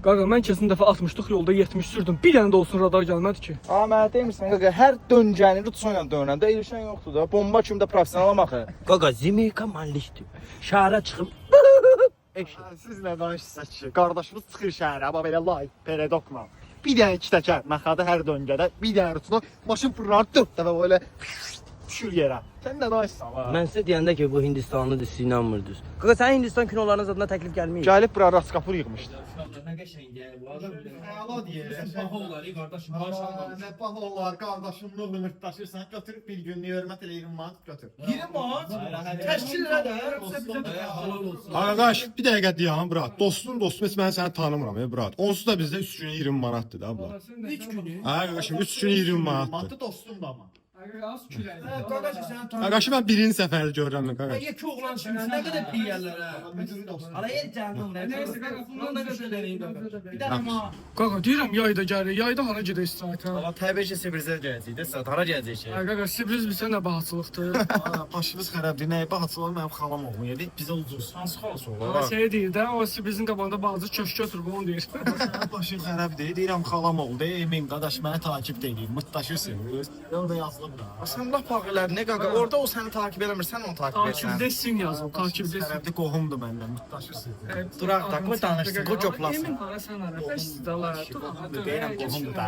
Qaqa, mən keçən dəfə 60-lıq yolda 70 sürdüm. Bir dənə də olsun radar gəlmədi ki. Amma mənə demirsən qaqa, hər döngəni rutuşla dönəndə ilişən yoxdur da. Bomba kimi də professionalam axı. Qaqa, Zimeyka mallikdir. Şəhərə çıxıb Siz nə danışırsınız ki? Qardaşımız çıxır şəhərə, amma belə live, peredokla. Bir dənə iki təkər məxadı hər döngədə, bir dənə rutuna maşın fırlanır 4 dəfə belə düşür yerə. Sən nə danışırsan ha? Mən sizə deyəndə ki, bu Hindistanlıdır, siz inanmırdınız. Qaqa, sənin Hindistan kinolarının zadına təklif gəlməyib. Gəlib bura raskapur yığmışdı. Nə qəşəng yəni bu adam. Əla deyir. Baha olar, qardaşım, maşallah. Nə baha olar, qardaşımla ümiddaşırsan, götürüb bir günlük hörmət elə 20 manat götür. 20 manat? Təşkil elə də. Arkadaş bir dəqiqə dayan brat. Dostun dostum heç mən səni tanımıram brat. Onsuz da bizdə 3 günə 20 manatdır da bura. 3 günü. Hə qardaşım 3 günə 20 manatdır. Matı dostum da ama. Az külək. Qardaşım sən tanı. Qardaşım mən birinci səfər görürəm qardaş. Yeki oğlan şimdi nə qədər piyərlər hə. Müdürü dostum. Ala yer canım nə. Nəysə, qaqa, Bundan da götürəyin qaqa. Bir dənə amma. Qaqa, deyirəm yayda gəlir. Yayda hara gedə istirahətə? Ama təbii ki Sibir'ə gələcək də, satara gələcək ki. Ay qaqa, Sibriz bilsə nə bahatçılıqdır. Başımız xarabdır. Nə baxçılar mənim xalam oğlum yedi. Bizə ucuz. Hansı xalası Qaqa şey deyir də, o Sibrizin qabağında bazı köşk götürüb onu deyir. Başım xarabdır. Deyirəm xalam oğlu. Emin qardaş məni takib edir. Mutlaşırsınız. Orada yazılıb da. Sən lap ağırlar nə qaqa? Orada o səni takib eləmir, sən onu takib edirsən. Takibdesin yazıb, takibdesin. Xarabdır qohumdur məndən. Mutlaşırsınız. Duraq da, qoy danışsın, qoy coplasın. Emin hara sən hara? Bəs istələr. Deyirəm qohumdur da.